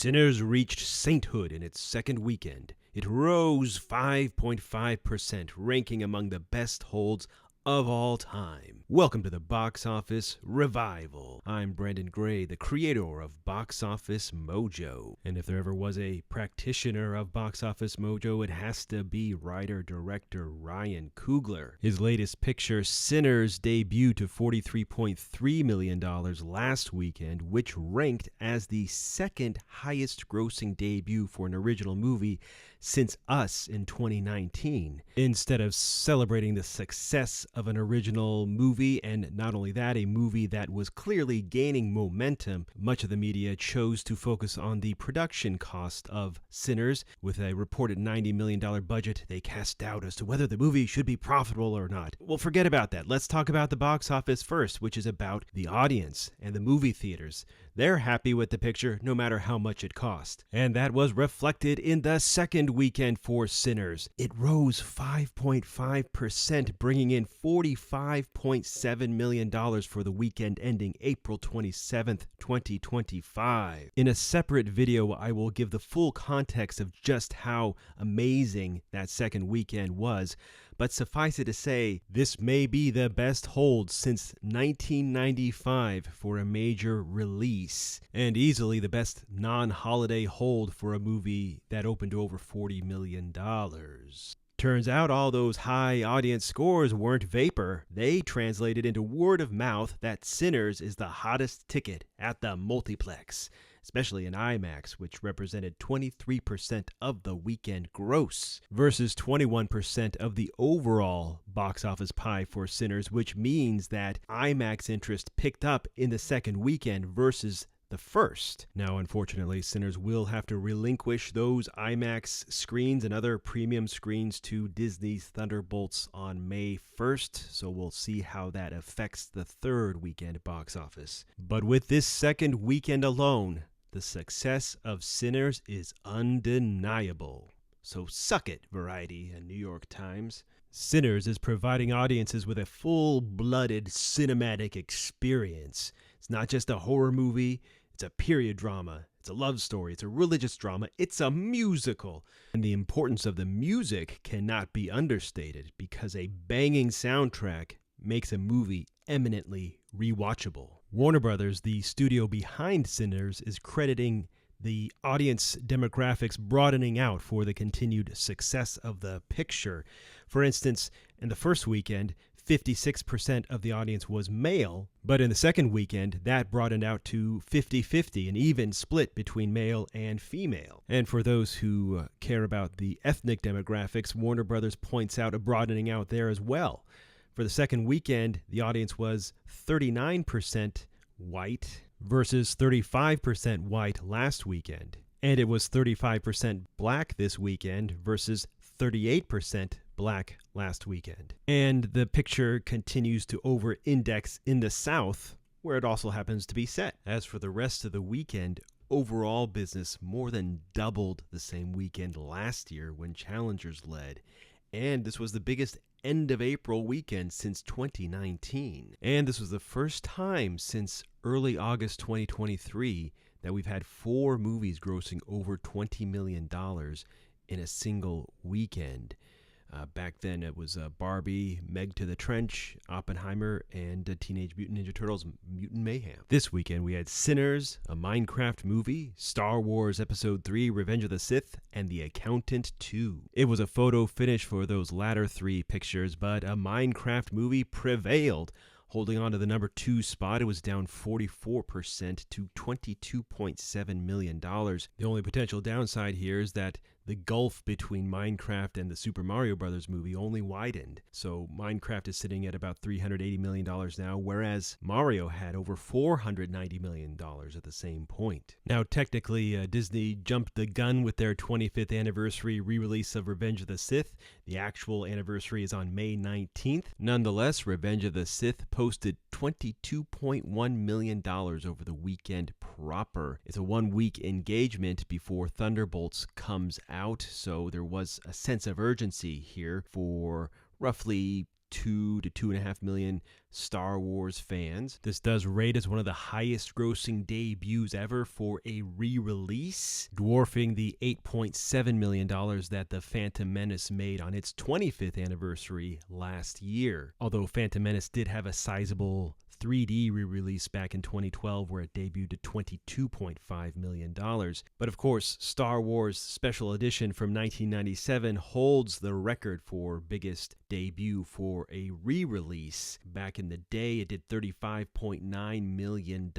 Sinners reached sainthood in its second weekend. It rose 5.5%, ranking among the best holds of all time. Welcome to the Box Office Revival. I'm Brandon Gray, the creator of Box Office Mojo. And if there ever was a practitioner of Box Office Mojo, it has to be writer-director Ryan Coogler. His latest picture, Sinners, debuted to $43.3 million last weekend, which ranked as the second highest grossing debut for an original movie since Us in 2019. Instead of celebrating the success of an original movie, and not only that, a movie that was clearly gaining momentum, much of the media chose to focus on the production cost of Sinners. With a reported $90 million budget, they cast doubt as to whether the movie should be profitable or not. Well, forget about that. Let's talk about the box office first, which is about the audience and the movie theaters. They're happy with the picture no matter how much it cost. And that was reflected in the second weekend for Sinners. It rose 5.5%, bringing in $45.7 million for the weekend ending April 27th, 2025. In a separate video, I will give the full context of just how amazing that second weekend was. But suffice it to say, this may be the best hold since 1995 for a major release, and easily the best non-holiday hold for a movie that opened to over $40 million. Turns out all those high audience scores weren't vapor. They translated into word of mouth that Sinners is the hottest ticket at the multiplex, especially in IMAX, which represented 23% of the weekend gross versus 21% of the overall box office pie for Sinners, which means that IMAX interest picked up in the second weekend versus the first. Now, unfortunately, Sinners will have to relinquish those IMAX screens and other premium screens to Disney's Thunderbolts on May 1st, so we'll see how that affects the third weekend box office. But with this second weekend alone, the success of Sinners is undeniable. So suck it, Variety and New York Times. Sinners is providing audiences with a full-blooded cinematic experience. It's not just a horror movie, it's a period drama, it's a love story, it's a religious drama, it's a musical. And the importance of the music cannot be understated because a banging soundtrack makes a movie eminently rewatchable. Warner Brothers, the studio behind Sinners, is crediting the audience demographics broadening out for the continued success of the picture. For instance, in the first weekend, 56% of the audience was male, but in the second weekend, that broadened out to 50-50, an even split between male and female. And for those who care about the ethnic demographics, Warner Brothers points out a broadening out there as well. For the second weekend, the audience was 39% white versus 35% white last weekend. And it was 35% black this weekend versus 38% black last weekend. And the picture continues to over-index in the South, where it also happens to be set. As for the rest of the weekend, overall business more than doubled the same weekend last year when Challengers led. And this was the biggest end of April weekend since 2019. And this was the first time since early August 2023 that we've had 4 movies grossing over $20 million in a single weekend. Back then it was Barbie, Meg to the Trench, Oppenheimer, and Teenage Mutant Ninja Turtles Mutant Mayhem. This weekend we had Sinners, a Minecraft movie, Star Wars Episode 3, Revenge of the Sith, and The Accountant 2. It was a photo finish for those latter 3 pictures, but a Minecraft movie prevailed. Holding on to the number 2 spot, it was down 44% to $22.7 million. The only potential downside here is that the gulf between Minecraft and the Super Mario Bros. Movie only widened. So Minecraft is sitting at about $380 million now, whereas Mario had over $490 million at the same point. Now, technically, Disney jumped the gun with their 25th anniversary re-release of Revenge of the Sith. The actual anniversary is on May 19th. Nonetheless, Revenge of the Sith posted $22.1 million over the weekend proper. It's a 1-week engagement before Thunderbolts comes out, so there was a sense of urgency here for roughly 2 to 2.5 million Star Wars fans. This does rate as one of the highest grossing debuts ever for a re-release, dwarfing the $8.7 million that The Phantom Menace made on its 25th anniversary last year. Although Phantom Menace did have a sizable 3D re-release back in 2012 where it debuted at $22.5 million. But of course, Star Wars Special Edition from 1997 holds the record for biggest debut for a re-release. Back in the day, it did $35.9 million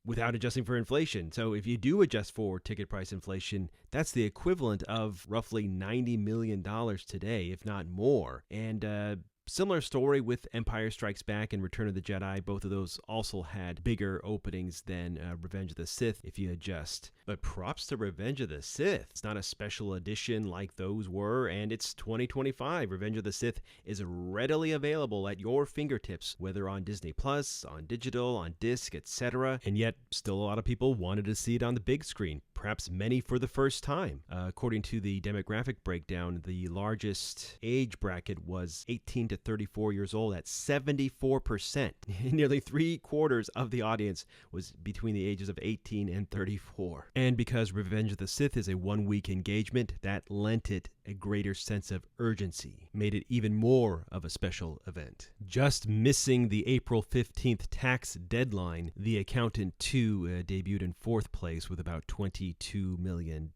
without adjusting for inflation. So if you do adjust for ticket price inflation, that's the equivalent of roughly $90 million today, if not more. And similar story with Empire Strikes Back and Return of the Jedi. Both of those also had bigger openings than Revenge of the Sith if you adjust. But props to Revenge of the Sith. It's not a special edition like those were, and it's 2025. Revenge of the Sith is readily available at your fingertips, whether on Disney Plus, on digital, on disc, etc. And yet, still a lot of people wanted to see it on the big screen, perhaps many for the first time. According to the demographic breakdown, the largest age bracket was 18 to 34 years old at 74%. Nearly 3/4 of the audience was between the ages of 18 and 34. And because Revenge of the Sith is a one-week engagement, that lent it a greater sense of urgency, made it even more of a special event. Just missing the April 15th tax deadline, The Accountant 2 debuted in 4th place with about $22 million.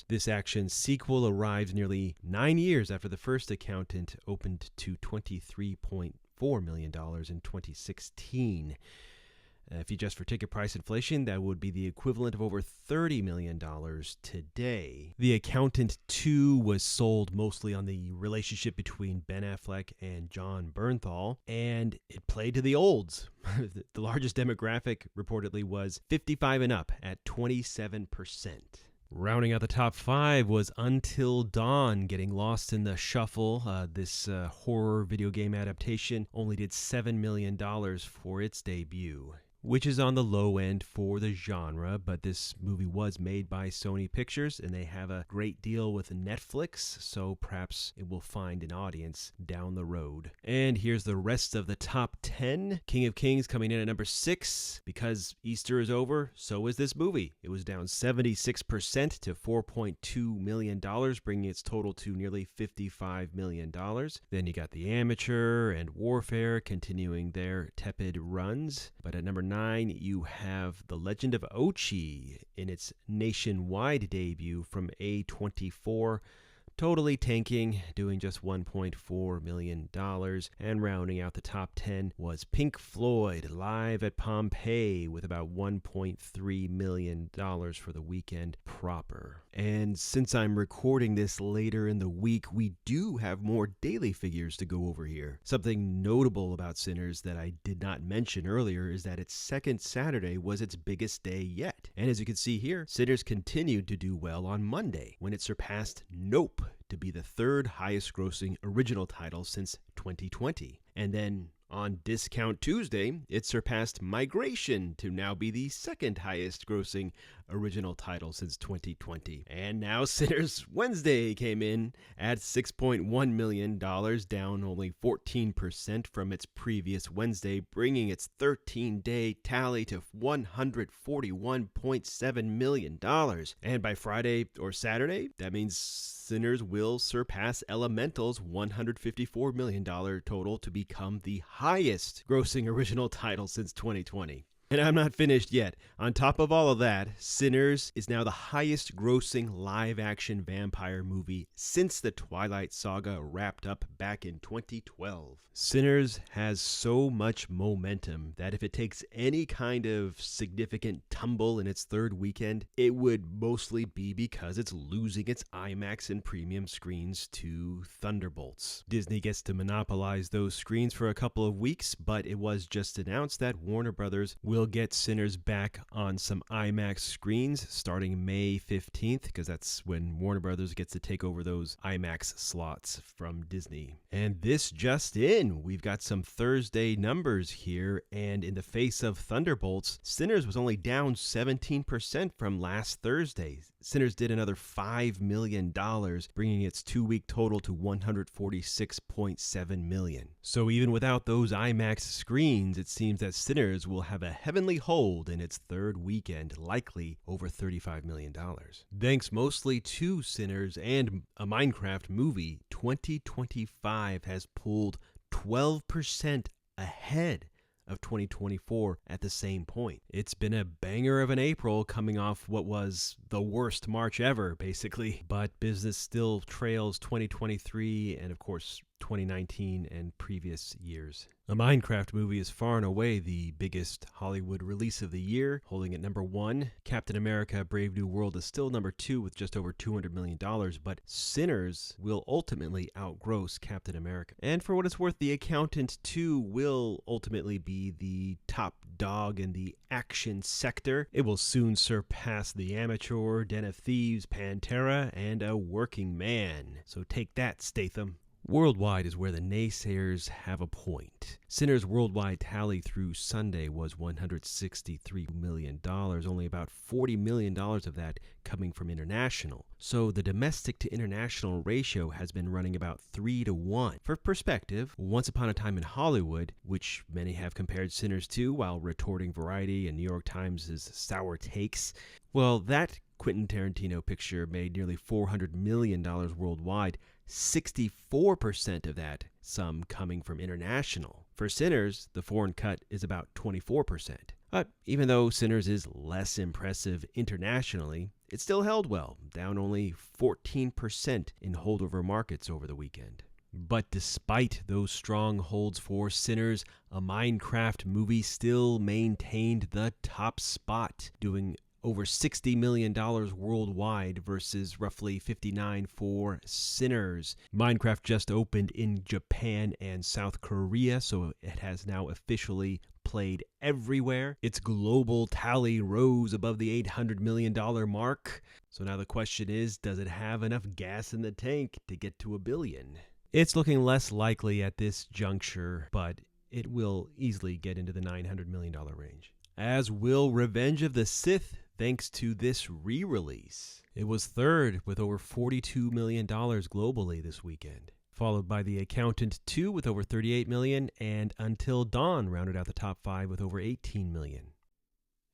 This action sequel arrives nearly 9 years after the first Accountant opened to $23.4 million in 2016. If you adjust for ticket price inflation, that would be the equivalent of over $30 million today. The Accountant 2 was sold mostly on the relationship between Ben Affleck and Jon Bernthal, and it played to the olds. The largest demographic reportedly was 55 and up at 27%. Rounding out the top 5 was Until Dawn, getting lost in the shuffle. This horror video game adaptation only did $7 million for its debut, which is on the low end for the genre, but this movie was made by Sony Pictures, and they have a great deal with Netflix, so perhaps it will find an audience down the road. And here's the rest of the top 10. King of Kings coming in at number 6. Because Easter is over, so is this movie. It was down 76% to $4.2 million, bringing its total to nearly $55 million. Then you got The Amateur and Warfare continuing their tepid runs. But at number 9, you have The Legend of Ochi in its nationwide debut from A24, totally tanking, doing just $1.4 million. And rounding out the top 10 was Pink Floyd Live at Pompeii with about $1.3 million for the weekend proper. And since I'm recording this later in the week, we do have more daily figures to go over here. Something notable about Sinners that I did not mention earlier is that its second Saturday was its biggest day yet. And as you can see here, Sinners continued to do well on Monday when it surpassed Nope to be the third highest grossing original title since 2020. And then on Discount Tuesday, it surpassed Migration to now be the second highest grossing original title since 2020. And now Sinners Wednesday came in at $6.1 million, down only 14% from its previous Wednesday, bringing its 13-day tally to $141.7 million. And by Friday or Saturday, that means Sinners will surpass Elemental's $154 million total to become the highest grossing original title since 2020. And I'm not finished yet. On top of all of that, Sinners is now the highest grossing live-action vampire movie since the Twilight Saga wrapped up back in 2012. Sinners has so much momentum that if it takes any kind of significant tumble in its third weekend, it would mostly be because it's losing its IMAX and premium screens to Thunderbolts. Disney gets to monopolize those screens for a couple of weeks, but it was just announced that Warner Brothers will We'll get Sinners back on some IMAX screens starting May 15th, because that's when Warner Brothers gets to take over those IMAX slots from Disney. And this just in, we've got some Thursday numbers here, and in the face of Thunderbolts, Sinners was only down 17% from last Thursday. Sinners did another $5 million, bringing its 2-week total to $146.7 million. So even without those IMAX screens, it seems that Sinners will have a heavenly hold in its third weekend, likely over $35 million. Thanks mostly to Sinners and a Minecraft movie, 2025 has pulled 12% ahead of 2024 at the same point. It's been a banger of an April, coming off what was the worst March ever, basically. But business still trails 2023 and, of course, 2019 and previous years. A Minecraft movie is far and away the biggest Hollywood release of the year, holding at number 1. Captain America: Brave New World is still number 2 with just over $200 million, but Sinners will ultimately outgross Captain America. And for what it's worth, The Accountant 2 will ultimately be the top dog in the action sector. It will soon surpass The Amateur, Den of Thieves, Pantera, and A Working Man. So take that, Statham. Worldwide is where the naysayers have a point. Sinners' worldwide tally through Sunday was $163 million, only about $40 million of that coming from international. So the domestic to international ratio has been running about 3-1. For perspective, Once Upon a Time in Hollywood, which many have compared Sinners to while retorting Variety and New York Times' sour takes, well, that Quentin Tarantino picture made nearly $400 million worldwide, 64% of that sum coming from international. For Sinners, the foreign cut is about 24%. But even though Sinners is less impressive internationally, it still held well, down only 14% in holdover markets over the weekend. But despite those strong holds for Sinners, a Minecraft movie still maintained the top spot, doing over $60 million worldwide versus roughly $59 for Sinners. Minecraft just opened in Japan and South Korea, so it has now officially played everywhere. Its global tally rose above the $800 million mark. So now the question is, does it have enough gas in the tank to get to $1 billion? It's looking less likely at this juncture, but it will easily get into the $900 million range. As will Revenge of the Sith, thanks to this re-release. It was third with over $42 million globally this weekend, followed by The Accountant 2 with over $38 million, and Until Dawn rounded out the top 5 with over $18 million.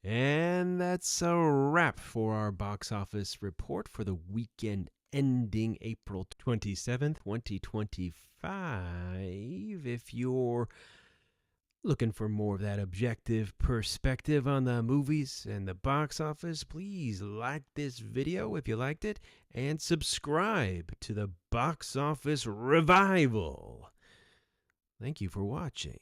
And that's a wrap for our box office report for the weekend ending April 27th, 2025. If you're looking for more of that objective perspective on the movies and the box office, please like this video if you liked it and subscribe to the Box Office Revival. Thank you for watching.